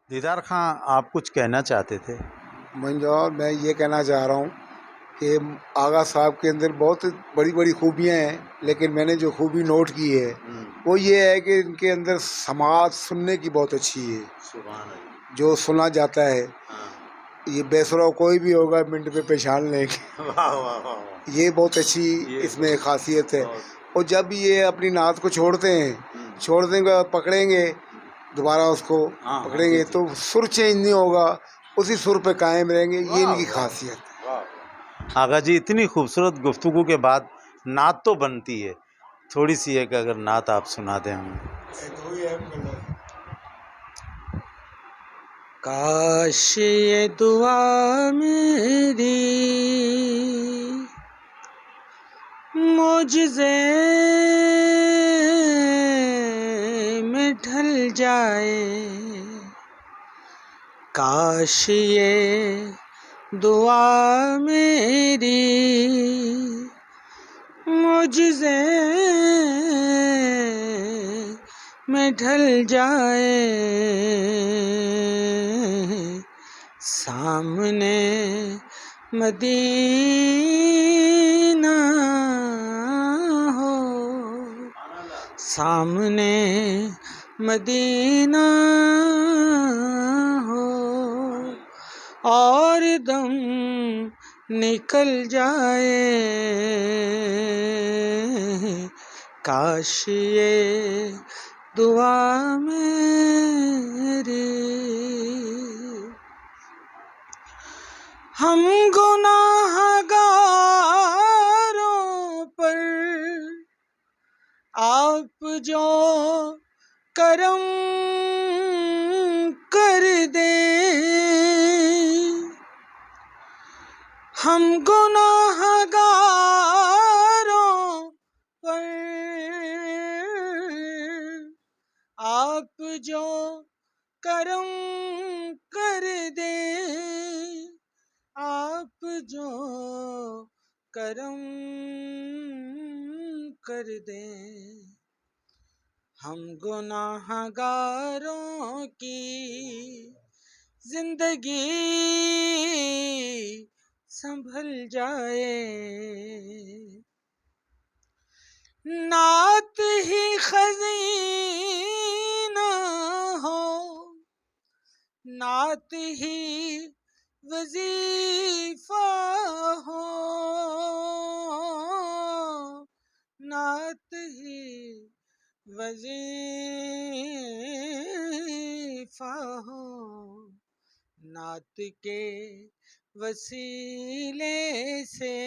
دیدار خان آپ کچھ کہنا چاہتے تھے؟ منجور، میں یہ کہنا چاہ رہا ہوں کہ آغا صاحب کے اندر بہت بڑی بڑی خوبیاں ہیں، لیکن میں نے جو خوبی نوٹ کی ہے وہ یہ ہے کہ ان کے اندر سماعت سننے کی بہت اچھی ہے۔ سبحان اللہ۔ جو سنا جاتا ہے، یہ بے سرو کوئی بھی ہوگا منٹ پہ پہچان لیں گے۔ واہ واہ واہ، یہ بہت اچھی اس میں خاصیت ہے۔ اور جب یہ اپنی نعت کو چھوڑتے ہیں، چھوڑ دیں گے، پکڑیں گے دوبارہ اس کو پکڑیں گے تو سر چینج نہیں ہوگا، اسی سر پہ قائم رہیں گے۔ یہ ان کی خاصیت ہے۔ آغا جی، اتنی خوبصورت گفتگو کے بعد نعت تو بنتی ہے، تھوڑی سی ہے کہ اگر نعت آپ سنا دیں ہمیں۔ کاش یہ دعا میری معجزے میں ڈھل جائے، کاش یہ دعا میری معجزے میں ڈھل جائے، سامنے مدینہ ہو، سامنے مدینہ ہو، اور دم نکل جائے، کاش یہ دعا میری۔ ہم گناہ گاروں پر آپ جو کرم کر دیں، ہم گناہ گاروں پر آپ جو کرم کر دیں، آپ جو کرم کر دیں، ہم گناہ گاروں کی زندگی سنبھل جائے، نعت ہی خزینہ ہو، نعت ہی وظیفہ ہو، نعت ہی وظیفہ ہو، نعت کے وسیلے سے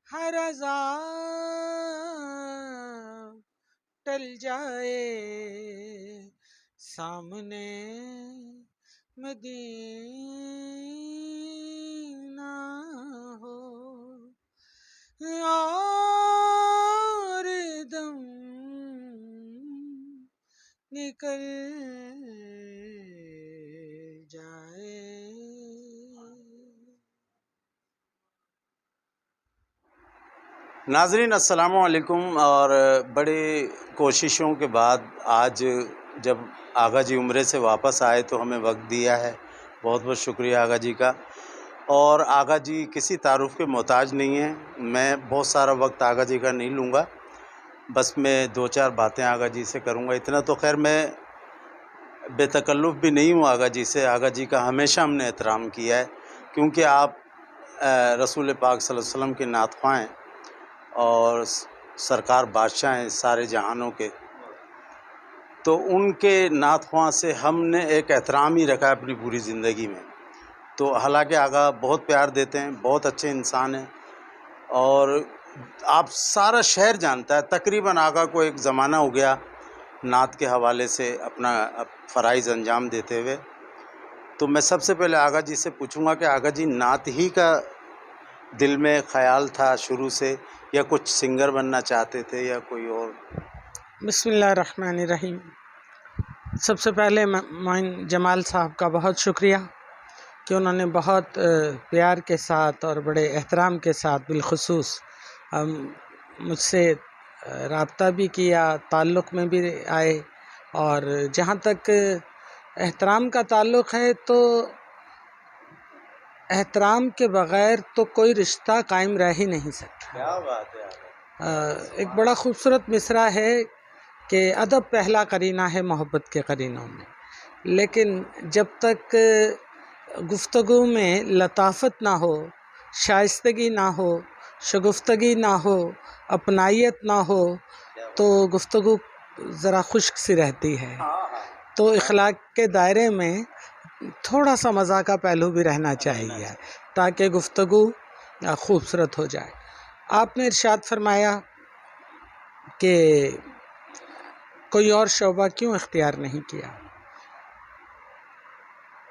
ہر عذاب ٹل جائے، سامنے مدینہ ہو، اور دم نکل جائے۔ ناظرین السلام علیکم۔ اور بڑی کوششوں کے بعد آج جب آغا جی عمرے سے واپس آئے تو ہمیں وقت دیا ہے، بہت بہت شکریہ آغا جی کا۔ اور آغا جی کسی تعارف کے محتاج نہیں ہیں، میں بہت سارا وقت آغا جی کا نہیں لوں گا، بس میں دو چار باتیں آغا جی سے کروں گا۔ اتنا تو خیر میں بے تکلف بھی نہیں ہوں آغا جی سے، آغا جی کا ہمیشہ ہم نے احترام کیا ہے، کیونکہ آپ رسول پاک صلی اللہ علیہ وسلم کے نعت خواں ہیں اور سرکار بادشاہ ہیں سارے جہانوں کے، تو ان کے نعت خواں سے ہم نے ایک احترام ہی رکھا ہے اپنی پوری زندگی میں۔ تو حالانکہ آغا بہت پیار دیتے ہیں، بہت اچھے انسان ہیں، اور آپ سارا شہر جانتا ہے تقریباً آغا کو ایک زمانہ ہو گیا نعت کے حوالے سے اپنا فرائض انجام دیتے ہوئے۔ تو میں سب سے پہلے آغا جی سے پوچھوں گا کہ آغا جی نعت ہی کا دل میں خیال تھا شروع سے، یا کچھ سنگر بننا چاہتے تھے یا کوئی اور؟ بسم اللہ الرحمن الرحیم۔ سب سے پہلے معین جمال صاحب کا بہت شکریہ کہ انہوں نے بہت پیار کے ساتھ اور بڑے احترام کے ساتھ بالخصوص مجھ سے رابطہ بھی کیا، تعلق میں بھی آئے، اور جہاں تک احترام کا تعلق ہے تو احترام کے بغیر تو کوئی رشتہ قائم رہ ہی نہیں سکتا. کیا بات ہے. ایک بڑا خوبصورت مصرع ہے کہ ادب پہلا قرینہ ہے محبت کے قرینوں میں، لیکن جب تک گفتگو میں لطافت نہ ہو، شائستگی نہ ہو، شگفتگی نہ ہو، اپنائیت نہ ہو تو گفتگو ذرا خشک سی رہتی ہے. تو اخلاق کے دائرے میں تھوڑا سا مزاح کا پہلو بھی رہنا چاہیے تاکہ گفتگو خوبصورت ہو جائے. آپ نے ارشاد فرمایا کہ کوئی اور شعبہ کیوں اختیار نہیں کیا.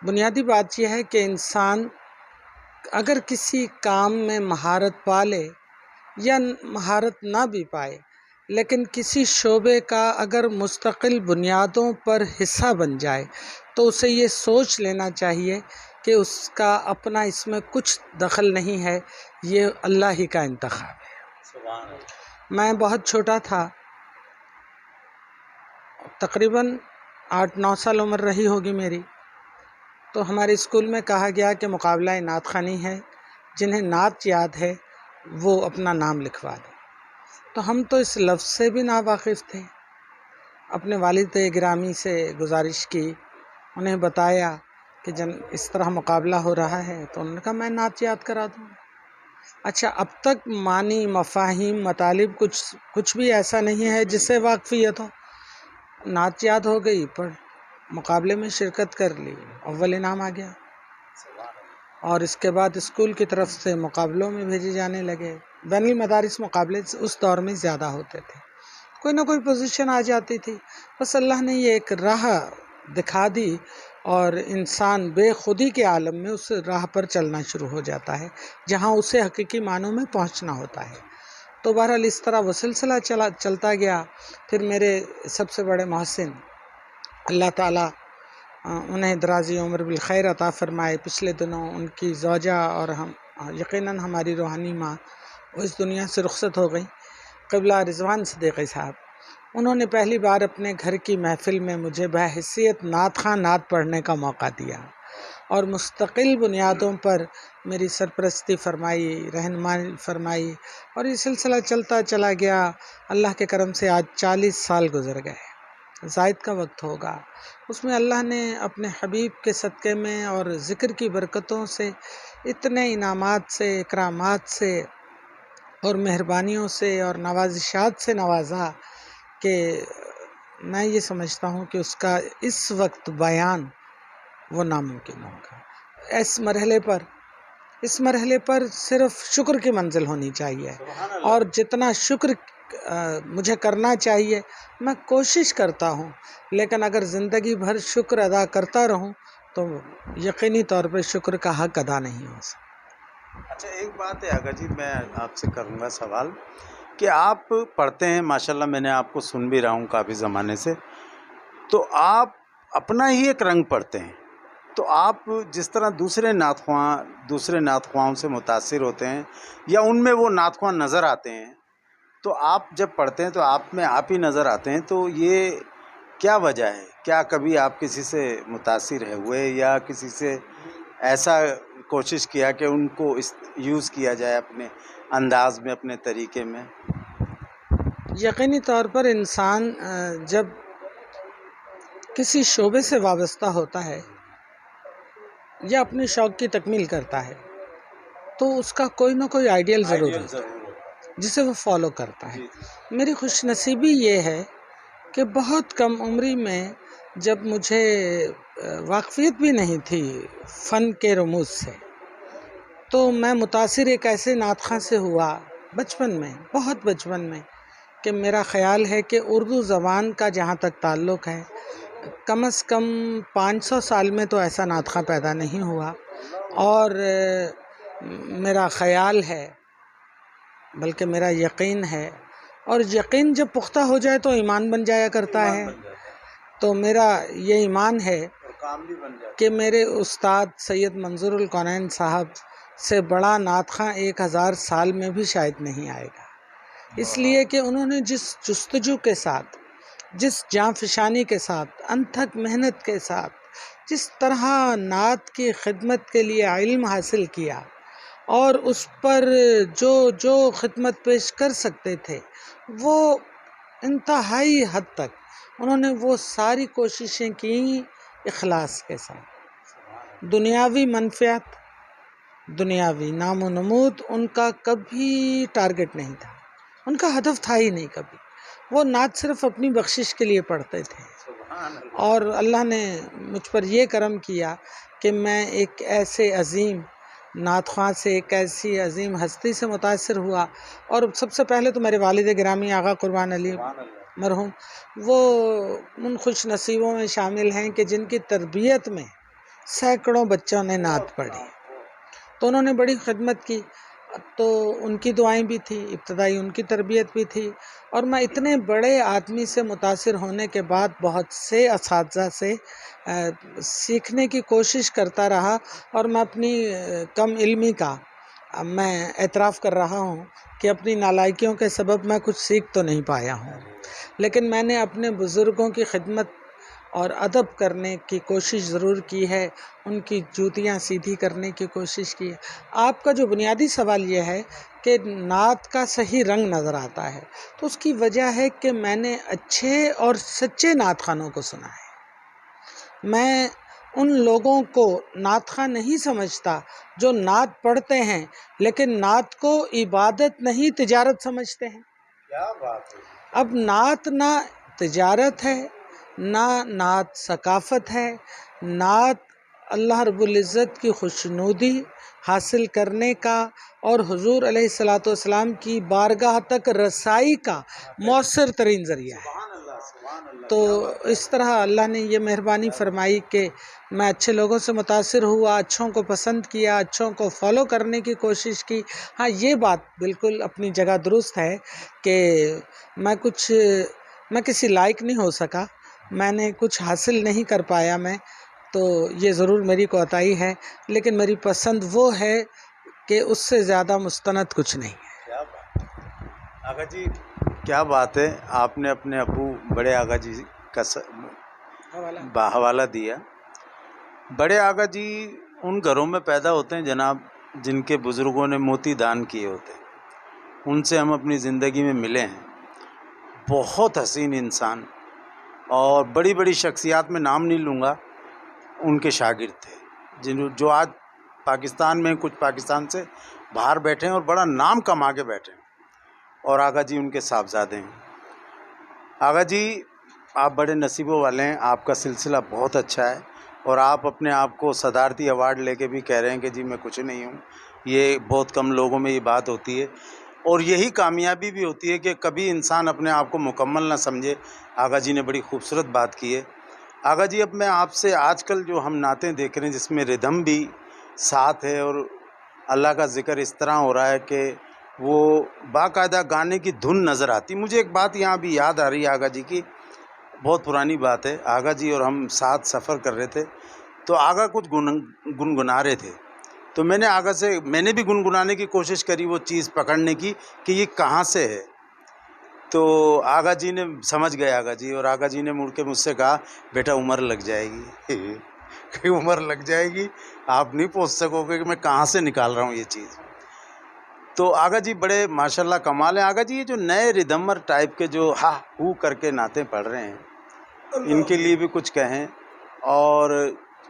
بنیادی بات یہ ہے کہ انسان اگر کسی کام میں مہارت پا لے یا مہارت نہ بھی پائے، لیکن کسی شعبے کا اگر مستقل بنیادوں پر حصہ بن جائے تو اسے یہ سوچ لینا چاہیے کہ اس کا اپنا اس میں کچھ دخل نہیں ہے، یہ اللہ ہی کا انتخاب ہے. میں بہت چھوٹا تھا، تقریباً 8-9 سال عمر رہی ہوگی میری، تو ہمارے اسکول میں کہا گیا کہ مقابلہ نعت خوانی ہے، جنہیں نعت یاد ہے وہ اپنا نام لکھوا دیں. تو ہم تو اس لفظ سے بھی ناواقف تھے. اپنے والد گرامی سے گزارش کی، انہیں بتایا کہ اس طرح مقابلہ ہو رہا ہے، تو انہوں نے کہا میں نعت یاد کرا دوں. اچھا، اب تک معنی، مفاہیم، مطالب کچھ بھی ایسا نہیں ہے جس سے واقفیت ہو. نعت یاد ہو گئی، پر مقابلے میں شرکت کر لی، اول انعام آ گیا. اور اس کے بعد اسکول کی طرف سے مقابلوں میں بھیجے جانے لگے. بین المدارس مقابلے اس دور میں زیادہ ہوتے تھے، کوئی نہ کوئی پوزیشن آ جاتی تھی. بس اللہ نے یہ ایک راہ دکھا دی اور انسان بے خودی کے عالم میں اس راہ پر چلنا شروع ہو جاتا ہے جہاں اسے حقیقی معنوں میں پہنچنا ہوتا ہے. تو بہرحال اس طرح وہ سلسلہ چلتا گیا. پھر میرے سب سے بڑے محسن، اللہ تعالیٰ انہیں درازی عمر بالخیر عطا فرمائے، پچھلے دنوں ان کی زوجہ اور ہم یقیناً ہماری روحانی ماں وہ اس دنیا سے رخصت ہو گئی، قبلہ رضوان صدیقی صاحب. انہوں نے پہلی بار اپنے گھر کی محفل میں مجھے بحیثیت نعت خواں نعت پڑھنے کا موقع دیا اور مستقل بنیادوں پر میری سرپرستی فرمائی، رہنمائی فرمائی، اور یہ سلسلہ چلتا چلا گیا. اللہ کے کرم سے آج 40 سال گزر گئے، زائد کا وقت ہوگا. اس میں اللہ نے اپنے حبیب کے صدقے میں اور ذکر کی برکتوں سے اتنے انعامات سے، اکرامات سے اور مہربانیوں سے اور نوازشات سے نوازا کہ میں یہ سمجھتا ہوں کہ اس کا اس وقت بیان وہ ناممکن ہوگا. اس مرحلے پر صرف شکر کی منزل ہونی چاہیے، اور جتنا شکر مجھے کرنا چاہیے میں کوشش کرتا ہوں، لیکن اگر زندگی بھر شکر ادا کرتا رہوں تو یقینی طور پہ شکر کا حق ادا نہیں ہو سکتا. اچھا، ایک بات ہے آغا جی، میں آپ سے کروں گا سوال کہ آپ پڑھتے ہیں ماشاءاللہ، میں نے آپ کو سن بھی رہا ہوں کافی زمانے سے، تو آپ اپنا ہی ایک رنگ پڑھتے ہیں. تو آپ جس طرح دوسرے نعت خواہوں سے متاثر ہوتے ہیں یا ان میں وہ نعت خواہ نظر آتے ہیں، تو آپ جب پڑھتے ہیں تو آپ میں آپ ہی نظر آتے ہیں، تو یہ کیا وجہ ہے؟ کیا کبھی آپ کسی سے متاثر ہوئے یا کسی سے ایسا کوشش کیا کہ ان کو یوز کیا جائے اپنے انداز میں، اپنے طریقے میں؟ یقینی طور پر انسان جب کسی شعبے سے وابستہ ہوتا ہے یا اپنے شوق کی تکمیل کرتا ہے تو اس کا کوئی نہ کوئی آئیڈیل ضرور ہوتا ہے جسے وہ فالو کرتا ہے. میری خوش نصیبی یہ ہے کہ بہت کم عمری میں جب مجھے واقفیت بھی نہیں تھی فن کے رموز سے، تو میں متاثر ایک ایسے نعت خواں سے ہوا بچپن میں، بہت بچپن میں، کہ میرا خیال ہے کہ اردو زبان کا جہاں تک تعلق ہے کم از کم 500 سال میں تو ایسا نعت خواں پیدا نہیں ہوا. اور میرا خیال ہے، بلکہ میرا یقین ہے، اور یقین جب پختہ ہو جائے تو ایمان بن جایا کرتا ہے. تو میرا یہ ایمان ہے کہ میرے استاد سید منظور الکونین صاحب سے بڑا نعت خواں 1000 سال میں بھی شاید نہیں آئے گا، اس لیے کہ انہوں نے جس جستجو کے ساتھ، جس جاں فشانی کے ساتھ، انتھک محنت کے ساتھ جس طرح نعت کی خدمت کے لیے علم حاصل کیا اور اس پر جو خدمت پیش کر سکتے تھے وہ انتہائی حد تک انہوں نے وہ ساری کوششیں کی اخلاص کے ساتھ. دنیاوی منفعت، دنیاوی نام و نمود ان کا کبھی ٹارگٹ نہیں تھا، ان کا ہدف تھا ہی نہیں کبھی. وہ نعت صرف اپنی بخشش کے لیے پڑھتے تھے. اور اللہ نے مجھ پر یہ کرم کیا کہ میں ایک ایسے عظیم نعت خواں سے، ایک ایسی عظیم ہستی سے متاثر ہوا. اور سب سے پہلے تو میرے والد گرامی آغا قربان علی مرحوم، وہ ان خوش نصیبوں میں شامل ہیں کہ جن کی تربیت میں سینکڑوں بچوں نے نعت پڑھی. تو انہوں نے بڑی خدمت کی، تو ان کی دعائیں بھی تھیں، ابتدائی ان کی تربیت بھی تھی. اور میں اتنے بڑے آدمی سے متاثر ہونے کے بعد بہت سے اساتذہ سے سیکھنے کی کوشش کرتا رہا. اور میں اپنی کم علمی کا میں اعتراف کر رہا ہوں کہ اپنی نالائکیوں کے سبب میں کچھ سیکھ تو نہیں پایا ہوں، لیکن میں نے اپنے بزرگوں کی خدمت اور ادب کرنے کی کوشش ضرور کی ہے، ان کی جوتیاں سیدھی کرنے کی کوشش کی ہے. آپ کا جو بنیادی سوال یہ ہے کہ نعت کا صحیح رنگ نظر آتا ہے، تو اس کی وجہ ہے کہ میں نے اچھے اور سچے نعت خوانوں کو سنا ہے. میں ان لوگوں کو نعت خواں نہیں سمجھتا جو نعت پڑھتے ہیں لیکن نعت کو عبادت نہیں تجارت سمجھتے ہیں. کیا بات ہے! اب نعت نہ تجارت ہے، نہ نعت ثقافت ہے. نعت اللہ رب العزت کی خوشنودی حاصل کرنے کا اور حضور علیہ الصلاۃ والسلام کی بارگاہ تک رسائی کا مؤثر ترین ذریعہ ہے. تو اس طرح اللہ نے یہ مہربانی فرمائی کہ میں اچھے لوگوں سے متاثر ہوا، اچھوں کو پسند کیا، اچھوں کو فالو کرنے کی کوشش کی. ہاں، یہ بات بالکل اپنی جگہ درست ہے کہ میں کسی لائق نہیں ہو سکا، میں نے کچھ حاصل نہیں کر پایا میں، تو یہ ضرور میری کوتاہی ہے. لیکن میری پسند وہ ہے کہ اس سے زیادہ مستند کچھ نہیں ہے. کیا بات! آغا جی کیا بات ہے، آپ نے اپنے ابو بڑے آغا جی کا حوالہ دیا. بڑے آغا جی ان گھروں میں پیدا ہوتے ہیں جناب جن کے بزرگوں نے موتی دان کیے ہوتے ہیں. ان سے ہم اپنی زندگی میں ملے ہیں. بہت حسین انسان اور بڑی بڑی شخصیات میں نام نہیں لوں گا، ان کے شاگرد تھے جو آج پاکستان میں کچھ پاکستان سے باہر بیٹھے ہیں اور بڑا نام کما کے بیٹھے ہیں. اور آغا جی ان کے صاحبزادے ہیں. آغا جی آپ بڑے نصیبوں والے ہیں، آپ کا سلسلہ بہت اچھا ہے اور آپ اپنے آپ کو صدارتی ایوارڈ لے کے بھی کہہ رہے ہیں کہ جی میں کچھ نہیں ہوں. یہ بہت کم لوگوں میں یہ بات ہوتی ہے اور یہی کامیابی بھی ہوتی ہے کہ کبھی انسان اپنے آپ کو مکمل نہ سمجھے. آغا جی نے بڑی خوبصورت بات کی ہے. آغا جی اب میں آپ سے آج کل جو ہم نعتیں دیکھ رہے ہیں جس میں ردھم بھی ساتھ ہے اور اللہ کا ذکر اس طرح ہو رہا ہے کہ وہ باقاعدہ گانے کی دھن نظر آتی. مجھے ایک بات یہاں بھی یاد آ رہی ہے آغا جی کی، بہت پرانی بات ہے. آغا جی اور ہم ساتھ سفر کر رہے تھے تو آغا کچھ گنگنا رہے تھے، تو میں نے بھی گنگنانے کی کوشش کری وہ چیز پکڑنے کی کہ یہ کہاں سے ہے. تو آغا جی نے سمجھ گئے آغا جی، اور آغا جی نے مڑ کے مجھ سے کہا بیٹا عمر لگ جائے گی کہ عمر لگ جائے گی، آپ نہیں پہنچ سکو گے کہ میں کہاں سے نکال رہا ہوں یہ چیز. تو آغا جی بڑے ماشاءاللہ کمال ہیں. آغا جی یہ جو نئے ردھمر ٹائپ کے جو ہا ہو کر کے نعتیں پڑھ رہے ہیں ان کے لیے بھی کچھ کہیں. اور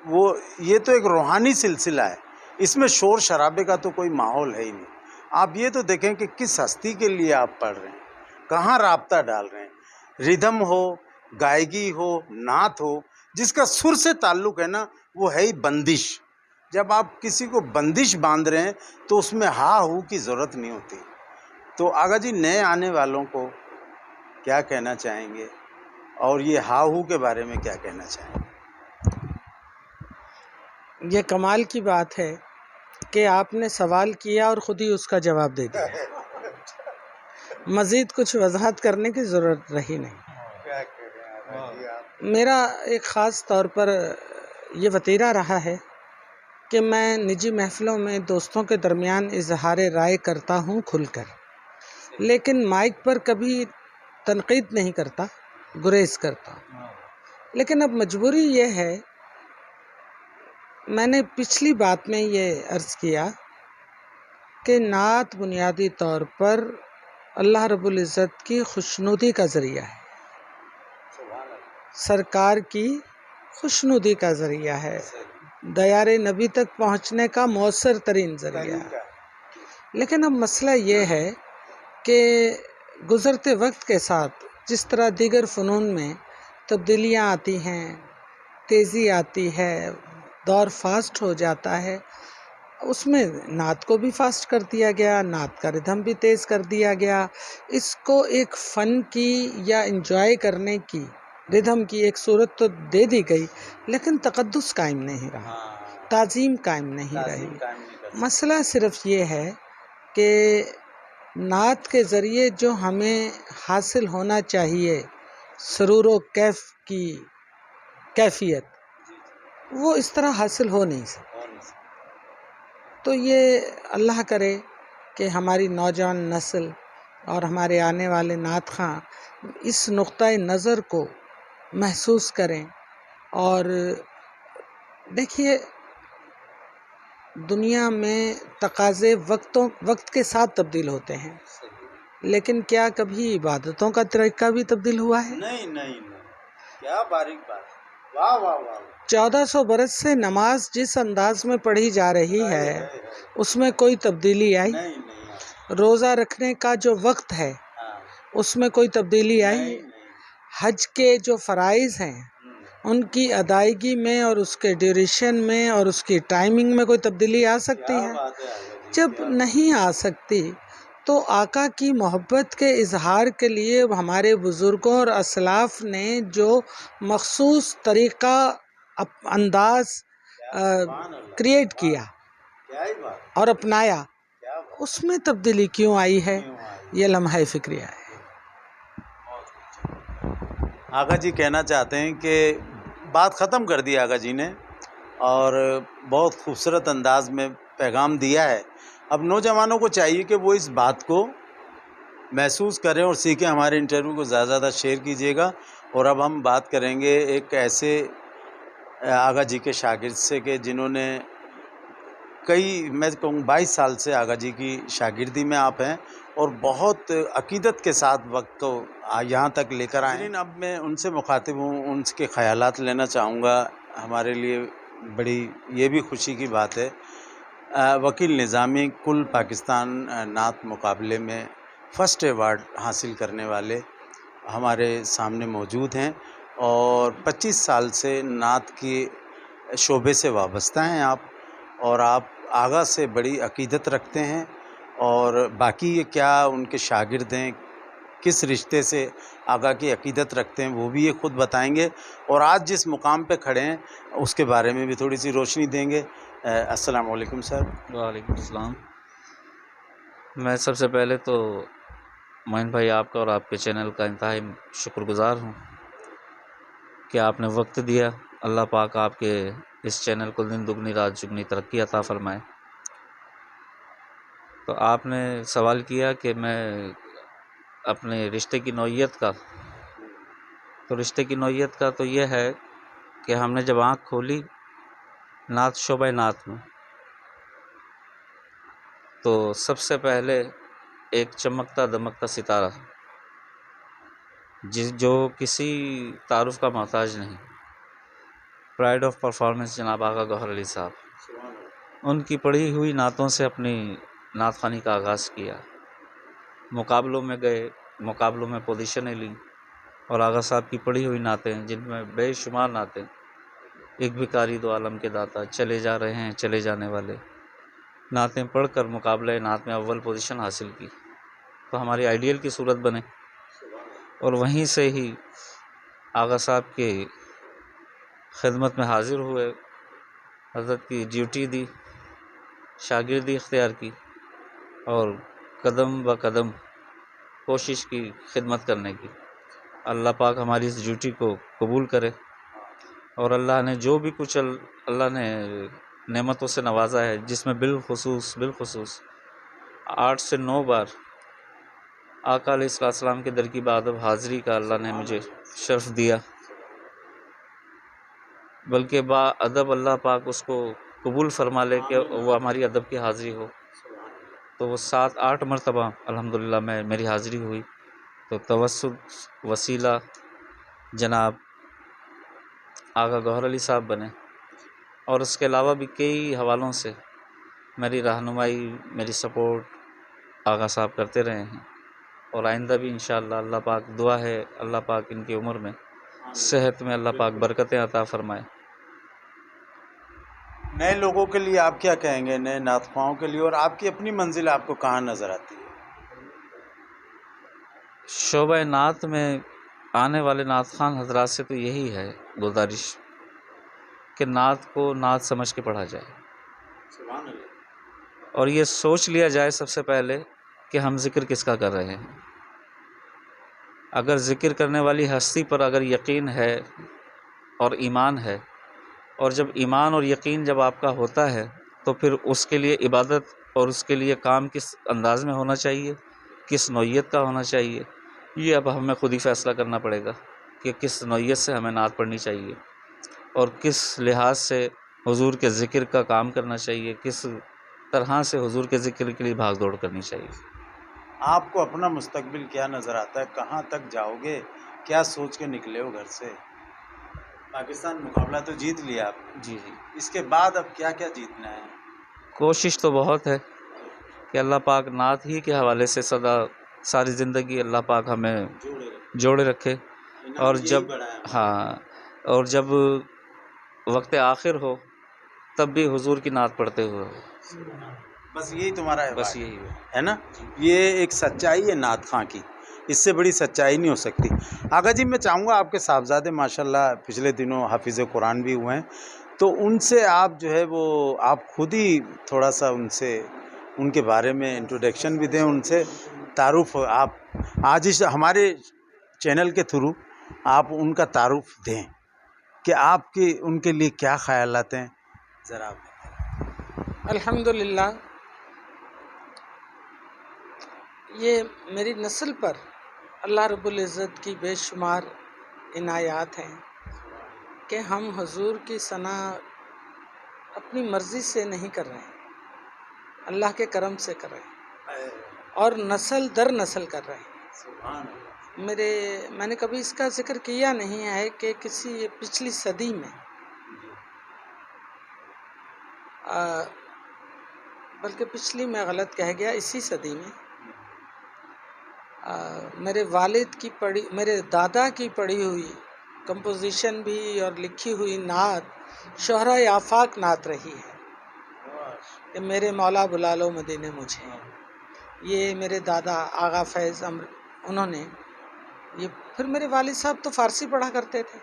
وہ یہ تو ایک روحانی سلسلہ ہے، اس میں شور شرابے کا تو کوئی ماحول ہے ہی نہیں. آپ یہ تو دیکھیں کہ کس ہستی کے لیے آپ پڑھ رہے ہیں، کہاں رابطہ ڈال رہے ہیں. ردھم ہو، گائیگی ہو، نعت ہو، جس کا سر سے تعلق ہے نا وہ ہے ہی بندش. جب آپ کسی کو بندش باندھ رہے ہیں تو اس میں ہا ہو کی ضرورت نہیں ہوتی. تو آغا جی نئے آنے والوں کو کیا کہنا چاہیں گے اور یہ ہا ہو کے بارے میں کیا کہنا چاہیں گے؟ یہ کمال کی بات ہے کہ آپ نے سوال کیا اور خود ہی اس کا جواب دے دیا. مزید کچھ وضاحت کرنے کی ضرورت رہی نہیں. میرا ایک خاص طور پر یہ وتیرہ رہا ہے کہ میں نجی محفلوں میں دوستوں کے درمیان اظہار رائے کرتا ہوں کھل کر، لیکن مائک پر کبھی تنقید نہیں کرتا، گریز کرتا ہوں. لیکن اب مجبوری یہ ہے میں نے پچھلی بات میں یہ عرض کیا کہ نعت بنیادی طور پر اللہ رب العزت کی خوشنودی کا ذریعہ ہے، سرکار کی خوشنودی کا ذریعہ ہے، دیار نبی تک پہنچنے کا مؤثر ترین ذریعہ ہے۔ لیکن اب مسئلہ یہ ہے کہ گزرتے وقت کے ساتھ جس طرح دیگر فنون میں تبدیلیاں آتی ہیں، تیزی آتی ہے، دور فاسٹ ہو جاتا ہے، اس میں نعت کو بھی فاسٹ کر دیا گیا، نعت کا ردھم بھی تیز کر دیا گیا، اس کو ایک فن کی یا انجوائے کرنے کی ردھم کی ایک صورت تو دے دی گئی، لیکن تقدس قائم نہیں رہا، تعظیم قائم نہیں رہی۔ مسئلہ صرف یہ ہے کہ نعت کے ذریعے جو ہمیں حاصل ہونا چاہیے سرور و کیف کی کیفیت، وہ اس طرح حاصل ہو نہیں سکتی۔ تو یہ اللہ کرے کہ ہماری نوجوان نسل اور ہمارے آنے والے نعت خواں اس نقطۂ نظر کو محسوس کریں۔ اور دیکھیے، دنیا میں تقاضے وقت کے ساتھ تبدیل ہوتے ہیں، لیکن کیا کبھی عبادتوں کا طریقہ بھی تبدیل ہوا ہے؟ نہیں، کیا باریک بات، واہ واہ واہ۔ 1400 برس سے نماز جس انداز میں پڑھی جا رہی ہے اس میں کوئی تبدیلی آئی؟ روزہ رکھنے کا جو وقت ہے اس میں کوئی تبدیلی آئی؟ حج کے جو فرائض ہیں ان کی ادائیگی میں اور اس کے ڈیوریشن میں اور اس کی ٹائمنگ میں کوئی تبدیلی آ سکتی ہے؟ جب نہیں آ سکتی تو آقا کی محبت کے اظہار کے لیے ہمارے بزرگوں اور اسلاف نے جو مخصوص طریقہ انداز کریٹ کیا اور اپنایا، اس میں تبدیلی کیوں آئی ہے؟ یہ لمحہ فکریہ ہے۔ آقا جی کہنا چاہتے ہیں کہ بات ختم کر دی آقا جی نے، اور بہت خوبصورت انداز میں پیغام دیا ہے۔ اب نوجوانوں کو چاہیے کہ وہ اس بات کو محسوس کریں اور سیکھیں۔ ہمارے انٹرویو کو زیادہ زیادہ شیئر کیجیے گا۔ اور اب ہم بات کریں گے ایک ایسے آقا جی کے شاگرد سے کہ جنہوں نے میں کہوں 22 سال سے آقا جی کی شاگردی میں آپ ہیں اور بہت عقیدت کے ساتھ وقت کو یہاں تک لے کر آئے ہیں۔ اب میں ان سے مخاطب ہوں، ان کے خیالات لینا چاہوں گا۔ ہمارے لیے بڑی یہ بھی خوشی کی بات ہے، وکیل نظامی کل پاکستان نعت مقابلے میں فرسٹ ایوارڈ حاصل کرنے والے ہمارے سامنے موجود ہیں، اور 25 سال سے نعت کے شعبے سے وابستہ ہیں آپ، اور آپ آغا سے بڑی عقیدت رکھتے ہیں، اور باقی یہ کیا ان کے شاگرد ہیں، کس رشتے سے آقا کی عقیدت رکھتے ہیں، وہ بھی یہ خود بتائیں گے، اور آج جس مقام پہ کھڑے ہیں اس کے بارے میں بھی تھوڑی سی روشنی دیں گے۔ السلام علیکم سر۔ وعلیکم السلام۔ میں سب سے پہلے تو معین بھائی آپ کا اور آپ کے چینل کا انتہائی شکر گزار ہوں کہ آپ نے وقت دیا۔ اللہ پاک آپ کے اس چینل کو دن دگنی رات چگنی ترقی عطا فرمائے۔ تو آپ نے سوال کیا کہ میں اپنے رشتے کی نوعیت کا، تو رشتے کی نوعیت کا تو یہ ہے کہ ہم نے جب آنکھ کھولی نعت شعبہ نعت میں، تو سب سے پہلے ایک چمکتا دمکتا ستارہ جو کسی تعارف کا محتاج نہیں، پرائیڈ آف پرفارمنس جناب آقا گوہر علی صاحب، ان کی پڑھی ہوئی نعتوں سے اپنی نعت خوانی کا آغاز کیا، مقابلوں میں گئے، مقابلوں میں پوزیشنیں لیں، اور آغا صاحب کی پڑھی ہوئی نعتیں جن میں بے شمار نعتیں، ایک بھکاری دو عالم کے داتا، چلے جا رہے ہیں چلے جانے والے، نعتیں پڑھ کر مقابلہ نعت میں اول پوزیشن حاصل کی، تو ہماری آئیڈیل کی صورت بنے، اور وہیں سے ہی آغا صاحب کی خدمت میں حاضر ہوئے، حضرت کی ڈیوٹی دی، شاگردی اختیار کی، اور قدم با قدم کوشش کی خدمت کرنے کی۔ اللہ پاک ہماری اس ڈیوٹی کو قبول کرے، اور اللہ نے جو بھی کچھ اللہ نے نعمتوں سے نوازا ہے، جس میں بالخصوص 8 سے 9 بار آقا علیہ السلام کے در کی بادب حاضری کا اللہ نے مجھے شرف دیا، بلکہ با ادب اللہ پاک اس کو قبول فرما لے کہ وہ ہماری ادب کی حاضری ہو. تو وہ 7-8 مرتبہ الحمدللہ میری حاضری ہوئی. تو توسط وسیلہ جناب آغا گوہر علی صاحب بنے، اور اس کے علاوہ بھی کئی حوالوں سے میری رہنمائی، میری سپورٹ آغا صاحب کرتے رہے ہیں، اور آئندہ بھی انشاءاللہ. اللہ پاک دعا ہے اللہ پاک ان کی عمر میں صحت میں اللہ پاک برکتیں عطا فرمائے. نئے لوگوں کے لیے آپ کیا کہیں گے، نئے نعت خواہوں کے لیے، اور آپ کی اپنی منزل آپ کو کہاں نظر آتی ہے؟ شعبہ نعت میں آنے والے نعت خوان حضرات سے تو یہی ہے گزارش کہ نعت کو نعت سمجھ کے پڑھا جائے، سبحان اللہ. اور یہ سوچ لیا جائے سب سے پہلے کہ ہم ذکر کس کا کر رہے ہیں. اگر ذکر کرنے والی ہستی پر اگر یقین ہے اور ایمان ہے، اور جب ایمان اور یقین جب آپ کا ہوتا ہے تو پھر اس کے لیے عبادت اور اس کے لیے کام کس انداز میں ہونا چاہیے، کس نوعیت کا ہونا چاہیے، یہ اب ہمیں خود ہی فیصلہ کرنا پڑے گا کہ کس نوعیت سے ہمیں نعت پڑھنی چاہیے، اور کس لحاظ سے حضور کے ذکر کا کام کرنا چاہیے، کس طرح سے حضور کے ذکر کے لیے بھاگ دوڑ کرنی چاہیے. آپ کو اپنا مستقبل کیا نظر آتا ہے؟ کہاں تک جاؤ گے؟ کیا سوچ کے نکلے ہو گھر سے؟ پاکستان مقابلہ تو جیت لیا آپ نے، جی اس کے بعد اب کیا کیا جیتنا ہے؟ کوشش تو بہت ہے کہ اللہ پاک نعت ہی کے حوالے سے سدا ساری زندگی اللہ پاک ہمیں جوڑے رکھے، اور جب اور جب وقت آخر ہو تب بھی حضور کی نعت پڑھتے ہوئے ہو. بس یہی تمہارا ہے، بس یہی ہے نا؟ یہ ایک سچائی ہے نعت خواں کی، اس سے بڑی سچائی نہیں ہو سکتی. آغا جی میں چاہوں گا، آپ کے صاحبزادے ماشاءاللہ پچھلے دنوں حافظ قرآن بھی ہوئے ہیں، تو ان سے آپ جو ہے وہ آپ خود ہی تھوڑا سا ان کے بارے میں انٹروڈکشن بھی دیں، ان سے تعارف آپ آج اس ہمارے چینل کے تھرو آپ ان کا تعارف دیں کہ آپ کی ان کے لیے کیا خیالات ہیں، ذرا آپ بتائیں. الحمدللہ یہ میری نسل پر اللہ رب العزت کی بے شمار عنایات ہیں کہ ہم حضور کی ثنا اپنی مرضی سے نہیں کر رہے ہیں، اللہ کے کرم سے کر رہے ہیں، اور نسل در نسل کر رہے ہیں. سبحان اللہ. میں نے کبھی اس کا ذکر کیا نہیں ہے کہ کسی پچھلی صدی میں، بلکہ پچھلی میں غلط کہہ گیا، اسی صدی میں میرے والد کی میرے دادا کی پڑھی ہوئی کمپوزیشن بھی اور لکھی ہوئی نعت شہرۂ آفاق نعت رہی ہے کہ میرے مولا بلا لو مدینے مجھے. یہ میرے دادا آغا فیض انہوں نے یہ، پھر میرے والد صاحب تو فارسی پڑھا کرتے تھے،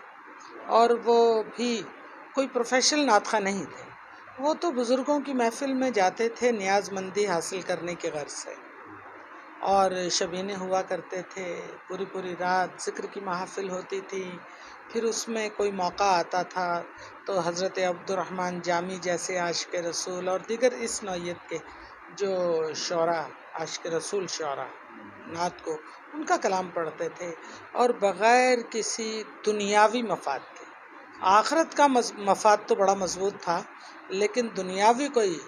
اور وہ بھی کوئی پروفیشنل نعت خواں نہیں تھے، وہ تو بزرگوں کی محفل میں جاتے تھے نیاز مندی حاصل کرنے کے غرض سے، اور شبینے ہوا کرتے تھے، پوری پوری رات ذکر کی محافل ہوتی تھی. پھر اس میں کوئی موقع آتا تھا تو حضرت عبدالرحمن جامی جیسے عاشق رسول اور دیگر اس نوعیت کے جو شعراء، عاشق رسول شعراء نعت کو، ان کا کلام پڑھتے تھے، اور بغیر کسی دنیاوی مفاد کے. آخرت کا مفاد تو بڑا مضبوط تھا، لیکن دنیاوی کوئی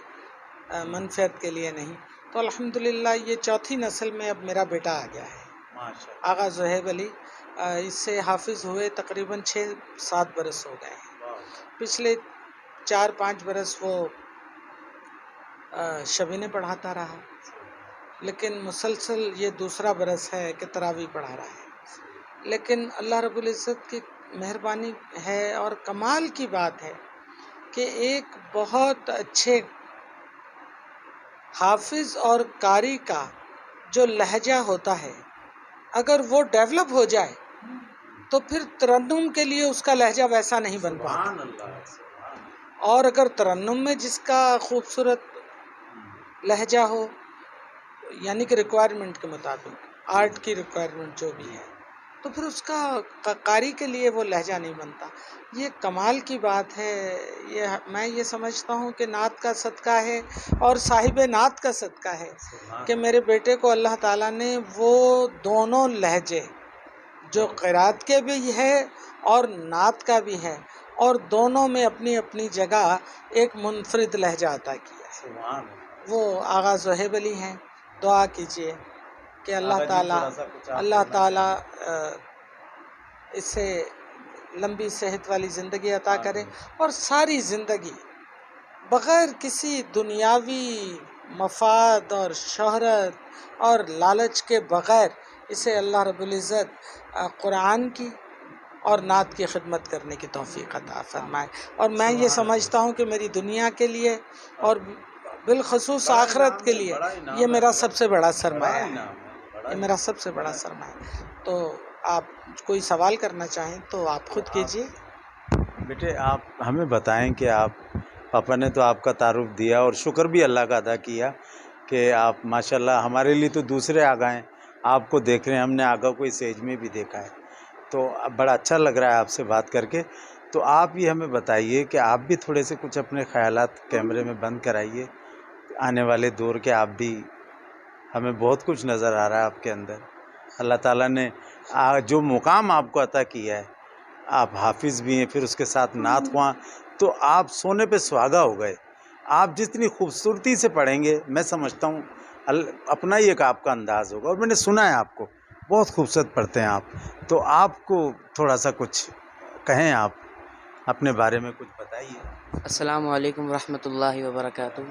منفعت کے لیے نہیں. تو الحمدللہ یہ چوتھی نسل میں اب میرا بیٹا آ گیا ہے، آغا زہیب علی. اس سے حافظ ہوئے تقریباً 6-7 برس ہو گئے ہیں. پچھلے 4-5 برس وہ شبینے پڑھاتا رہا، لیکن مسلسل یہ دوسرا برس ہے کہ تراویح پڑھا رہا ہے. لیکن اللہ رب العزت کی مہربانی ہے اور کمال کی بات ہے کہ ایک بہت اچھے حافظ اور قاری کا جو لہجہ ہوتا ہے، اگر وہ ڈیولپ ہو جائے تو پھر ترنم کے لیے اس کا لہجہ ویسا نہیں بن پاتا. اور اگر ترنم میں جس کا خوبصورت لہجہ ہو، یعنی کہ ریکوائرمنٹ کے مطابق، آرٹ کی ریکوائرمنٹ جو بھی ہے، تو پھر اس کا قاری کے لیے وہ لہجہ نہیں بنتا. یہ کمال کی بات ہے. میں یہ سمجھتا ہوں کہ نعت کا صدقہ ہے اور صاحب نعت کا صدقہ ہے کہ میرے بیٹے کو اللہ تعالیٰ نے وہ دونوں لہجے جو قرات کے بھی ہے اور نعت کا بھی ہے، اور دونوں میں اپنی اپنی جگہ ایک منفرد لہجہ عطا کیا ہے۔ سبحان اللہ۔ وہ آغا زہیب علی ہیں، دعا کیجئے کہ اللہ آغا جی تعالیٰ تھوڑا سا کچھ آپ اللہ فرمائیں۔ تعالیٰ اسے لمبی صحت والی زندگی عطا کرے اور ساری زندگی بغیر کسی دنیاوی مفاد اور شہرت اور لالچ کے بغیر اسے اللہ رب العزت قرآن کی اور نعت کی خدمت کرنے کی توفیق عطا فرمائے۔ اور میں یہ سمجھتا ہوں کہ میری دنیا کے لیے اور بالخصوص آخرت کے لیے یہ میرا سب سے بڑا سرمایہ ہے، یہ میرا سب سے بڑا سرمایہ ہے۔ تو آپ کوئی سوال کرنا چاہیں تو آپ خود کیجئے۔ بیٹے آپ ہمیں بتائیں کہ آپ پاپا نے تو آپ کا تعارف دیا اور شکر بھی اللہ کا ادا کیا کہ آپ ماشاءاللہ ہمارے لیے تو دوسرے آگا ہیں، آپ کو دیکھ رہے ہیں، ہم نے آگا کو اس ایج میں بھی دیکھا ہے، تو بڑا اچھا لگ رہا ہے آپ سے بات کر کے۔ تو آپ یہ ہمیں بتائیے کہ آپ بھی تھوڑے سے کچھ اپنے خیالات کیمرے میں بند کرائیے، آنے والے دور کے آپ بھی، ہمیں بہت کچھ نظر آ رہا ہے آپ کے اندر۔ اللہ تعالیٰ نے جو مقام آپ کو عطا کیا ہے، آپ حافظ بھی ہیں، پھر اس کے ساتھ نعت خواں، تو آپ سونے پہ سہاگا ہو گئے۔ آپ جتنی خوبصورتی سے پڑھیں گے، میں سمجھتا ہوں اپنا ہی ایک آپ کا انداز ہوگا، اور میں نے سنا ہے آپ کو بہت خوبصورت پڑھتے ہیں آپ، تو آپ کو تھوڑا سا کچھ کہیں، آپ اپنے بارے میں کچھ بتائیے۔ السلام علیکم ورحمۃ اللہ وبرکاتہ۔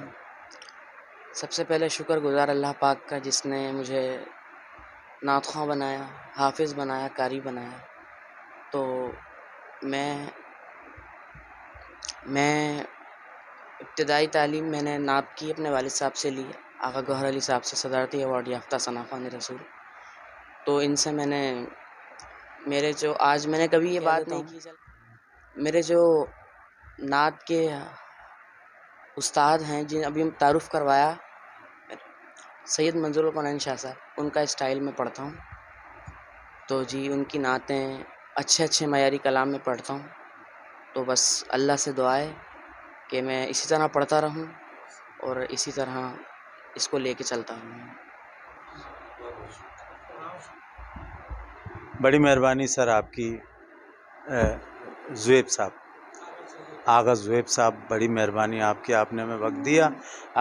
سب سے پہلے شکر گزار اللہ پاک کا جس نے مجھے نعت خواں بنایا، حافظ بنایا، قاری بنایا۔ تو میں ابتدائی تعلیم میں نے نعت کی اپنے والد صاحب سے لی، آقا گوہر علی صاحب سے صدارتی ایوارڈ یافتہ ثنا خوان رسول۔ تو ان سے میں نے آج میں نے کبھی یہ بات نہیں کی، میرے جو نعت کے استاد ہیں جن ابھی تعارف کروایا، سید منظور القنین شاہ صاحب، ان کا اسٹائل میں پڑھتا ہوں۔ تو جی ان کی نعتیں اچھے معیاری کلام میں پڑھتا ہوں۔ تو بس اللہ سے دعا ہے کہ میں اسی طرح پڑھتا رہوں اور اسی طرح اس کو لے کے چلتا ہوں۔ بڑی مہربانی سر آپ کی، زویب صاحب، آغا زویب صاحب، بڑی مہربانی آپ کی، آپ نے ہمیں وقت دیا۔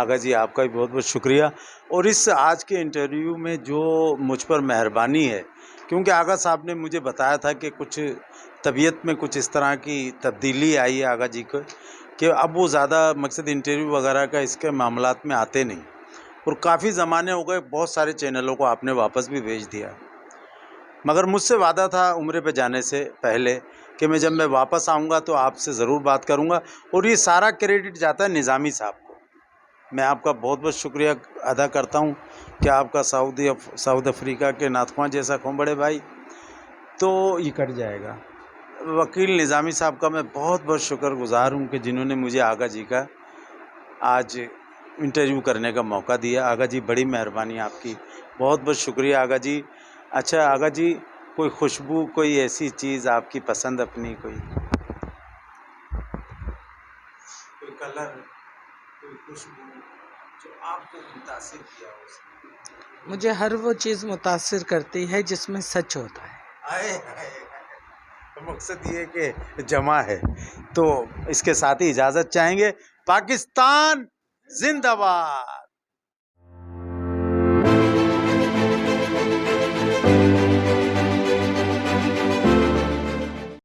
آغا جی آپ کا بھی بہت بہت شکریہ۔ اور اس آج کے انٹرویو میں جو مجھ پر مہربانی ہے، کیونکہ آغا صاحب نے مجھے بتایا تھا کہ کچھ طبیعت میں کچھ اس طرح کی تبدیلی آئی ہے آغا جی کو، کہ اب وہ زیادہ مقصد انٹرویو وغیرہ کا اس کے معاملات میں آتے نہیں، اور کافی زمانے ہو گئے، بہت سارے چینلوں کو آپ نے واپس بھی بھیج دیا، مگر مجھ سے وعدہ تھا عمرے پہ جانے سے پہلے کہ جب میں واپس آؤں گا تو آپ سے ضرور بات کروں گا، اور یہ سارا کریڈٹ جاتا ہے نظامی صاحب کو۔ میں آپ کا بہت بہت شکریہ ادا کرتا ہوں کہ آپ کا ساؤتھ افریقہ کے نعت خواں جیسا خواں بڑے بھائی، تو یہ کٹ جائے گا۔ وکیل نظامی صاحب کا میں بہت بہت شکر گزار ہوں کہ جنہوں نے مجھے آغا جی کا آج انٹرویو کرنے کا موقع دیا۔ آغا جی بڑی مہربانی آپ کی، بہت بہت شکریہ آغا جی۔ اچھا آغا جی، کوئی خوشبو، کوئی ایسی چیز آپ کی پسند اپنی، کوئی کلر، کوئی خوشبو جو آپ کو متاثر کیا ہو؟ مجھے ہر وہ چیز متاثر کرتی ہے جس میں سچ ہوتا ہے۔ مقصد یہ کہ جمع ہے۔ تو اس کے ساتھ ہی اجازت چاہیں گے۔ پاکستان زندہ باد۔